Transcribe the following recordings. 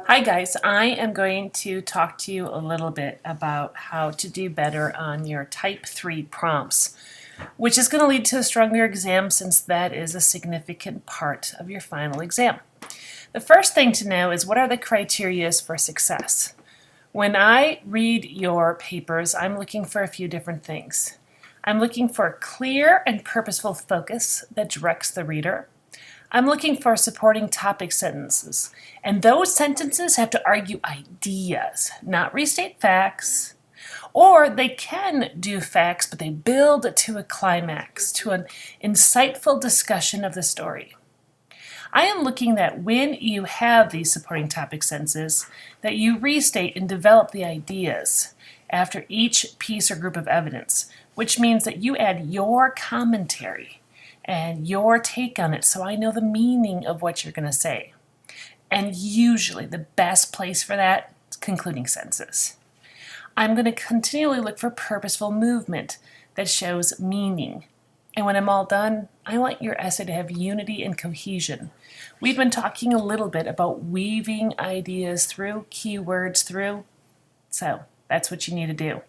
Hi guys, I am going to talk to you a little bit about how to do better on your Type 3 prompts, which is going to lead to a stronger exam since that is a significant part of your final exam. The first thing to know is what are the criteria for success. When I read your papers, I'm looking for a few different things. I'm looking for a clear and purposeful focus that directs the reader. I'm looking for supporting topic sentences, and those sentences have to argue ideas, not restate facts. Or they can do facts, but they build to a climax, to an insightful discussion of the story. I am looking that when you have these supporting topic sentences, that you restate and develop the ideas after each piece or group of evidence, which means that you add your commentary and your take on it so I know the meaning of what you're going to say. And usually the best place for that is concluding sentences. I'm going to continually look for purposeful movement that shows meaning. And when I'm all done, I want your essay to have unity and cohesion. We've been talking a little bit about weaving ideas through, keywords through, so that's what you need to do.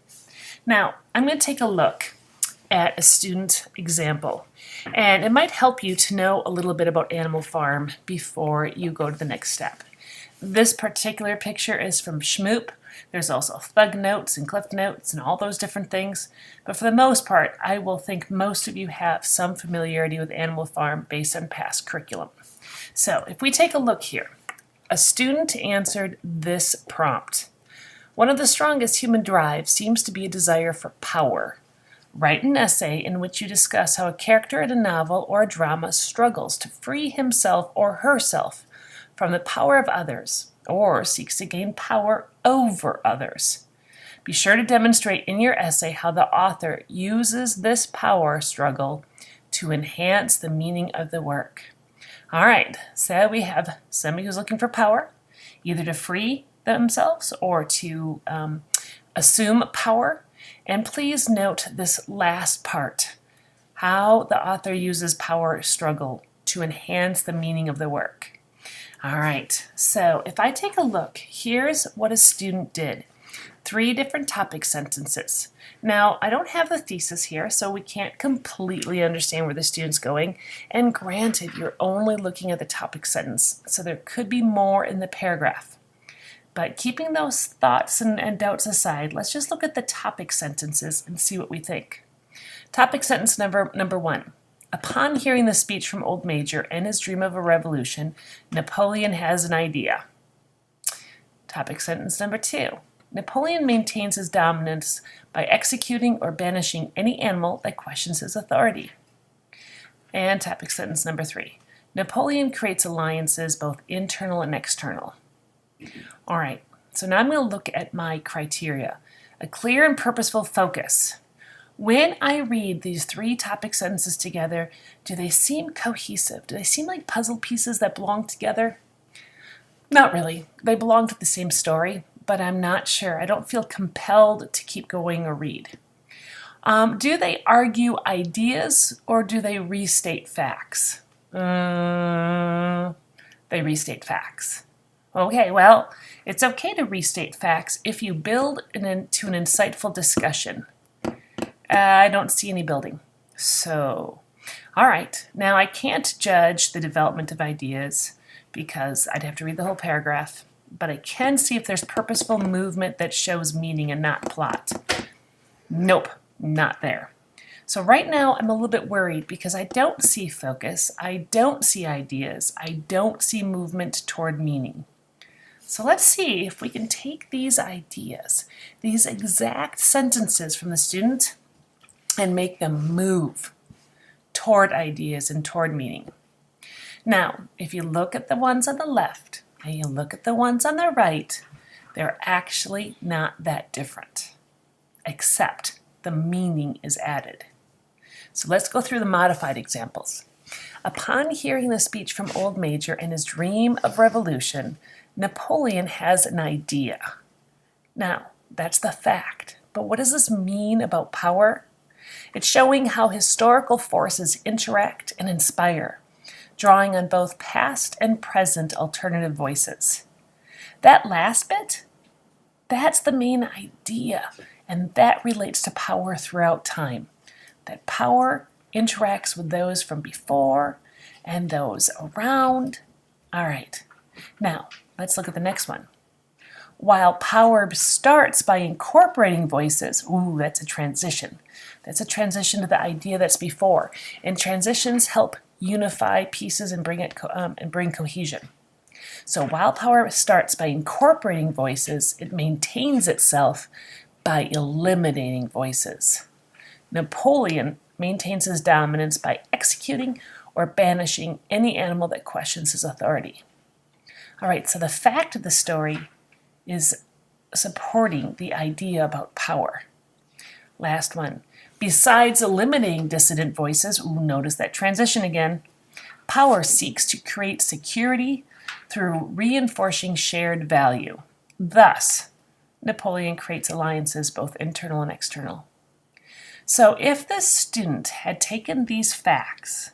Now, I'm going to take a look at a student example, and it might help you to know a little bit about Animal Farm before you go to the next step. This particular picture is from Shmoop. There's also Thug Notes and Cliff Notes and all those different things, but for the most part, I will think most of you have some familiarity with Animal Farm based on past curriculum. So if we take a look here, a student answered this prompt. One of the strongest human drives seems to be a desire for power. Write an essay in which you discuss how a character in a novel or a drama struggles to free himself or herself from the power of others or seeks to gain power over others. Be sure to demonstrate in your essay how the author uses this power struggle to enhance the meaning of the work. All right, so we have somebody who's looking for power, either to free themselves or to assume power. And please note this last part, how the author uses power struggle to enhance the meaning of the work. All right, so if I take a look, here's what a student did. 3 different topic sentences. Now, I don't have the thesis here, so we can't completely understand where the student's going. And granted, you're only looking at the topic sentence, so there could be more in the paragraph. But keeping those thoughts and doubts aside, let's just look at the topic sentences and see what we think. Topic sentence number 1. Upon hearing the speech from Old Major and his dream of a revolution, Napoleon has an idea. Topic sentence number 2. Napoleon maintains his dominance by executing or banishing any animal that questions his authority. And topic sentence number 3. Napoleon creates alliances both internal and external. All right, so now I'm going to look at my criteria. A clear and purposeful focus. When I read these 3 topic sentences together, do they seem cohesive? Do they seem like puzzle pieces that belong together? Not really. They belong to the same story, but I'm not sure. I don't feel compelled to keep going or read. Do they argue ideas or do they restate facts? They restate facts. Okay, well, it's okay to restate facts if you build to an insightful discussion. I don't see any building. So, all right. Now, I can't judge the development of ideas because I'd have to read the whole paragraph, but I can see if there's purposeful movement that shows meaning and not plot. Nope, not there. So right now, I'm a little bit worried because I don't see focus, I don't see ideas, I don't see movement toward meaning. So let's see if we can take these ideas, these exact sentences from the student, and make them move toward ideas and toward meaning. Now, if you look at the ones on the left and you look at the ones on the right, they're actually not that different, except the meaning is added. So let's go through the modified examples. Upon hearing the speech from Old Major and his dream of revolution, Napoleon has an idea. Now, that's the fact. But what does this mean about power? It's showing how historical forces interact and inspire, drawing on both past and present alternative voices. That last bit, that's the main idea, and that relates to power throughout time. That power interacts with those from before and those around. All right, now let's look at the next one. While power starts by incorporating voices, ooh, that's a transition. That's a transition to the idea that's before. And transitions help unify pieces and bring cohesion. So while power starts by incorporating voices, it maintains itself by eliminating voices. Napoleon maintains his dominance by executing or banishing any animal that questions his authority. All right, so the fact of the story is supporting the idea about power. Last one. Besides eliminating dissident voices, ooh, notice that transition again, power seeks to create security through reinforcing shared value. Thus, Napoleon creates alliances both internal and external. So if this student had taken these facts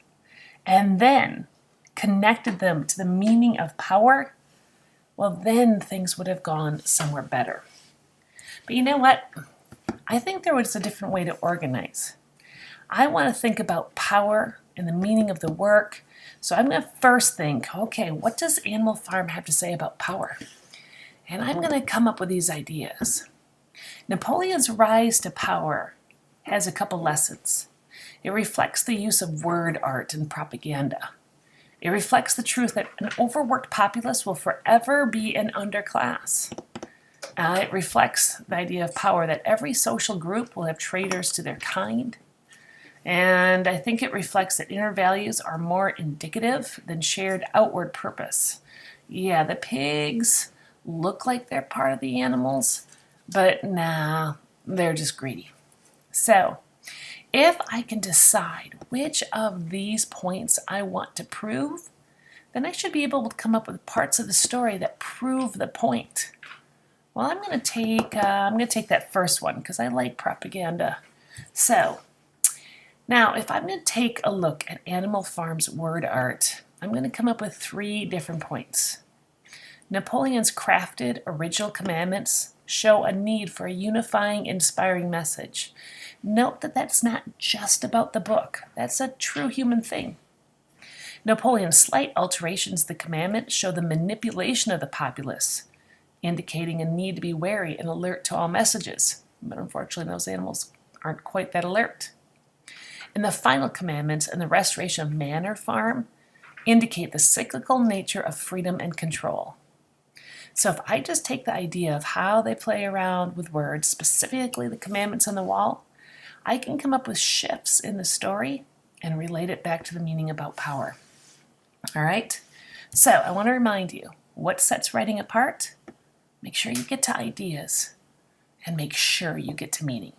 and then connected them to the meaning of power, well, then things would have gone somewhere better. But you know what? I think there was a different way to organize. I want to think about power and the meaning of the work. So I'm going to first think, okay, what does Animal Farm have to say about power? And I'm going to come up with these ideas. Napoleon's rise to power has a couple lessons. It reflects the use of word art and propaganda. It reflects the truth that an overworked populace will forever be an underclass. It reflects the idea of power, that every social group will have traitors to their kind. And I think it reflects that inner values are more indicative than shared outward purpose. Yeah, the pigs look like they're part of the animals, but nah, they're just greedy. So, if I can decide which of these points I want to prove, then I should be able to come up with parts of the story that prove the point. Well, I'm going to take that first one because I like propaganda. So, now if I'm going to take a look at Animal Farm's word art, I'm going to come up with 3 different points. Napoleon's crafted original commandments show a need for a unifying, inspiring message. Note that that's not just about the book. That's a true human thing. Napoleon's slight alterations to the commandment show the manipulation of the populace, indicating a need to be wary and alert to all messages. But unfortunately, those animals aren't quite that alert. And the final commandments and the restoration of Manor Farm indicate the cyclical nature of freedom and control. So if I just take the idea of how they play around with words, specifically the commandments on the wall, I can come up with shifts in the story and relate it back to the meaning about power. All right? So I want to remind you, what sets writing apart? Make sure you get to ideas and make sure you get to meaning.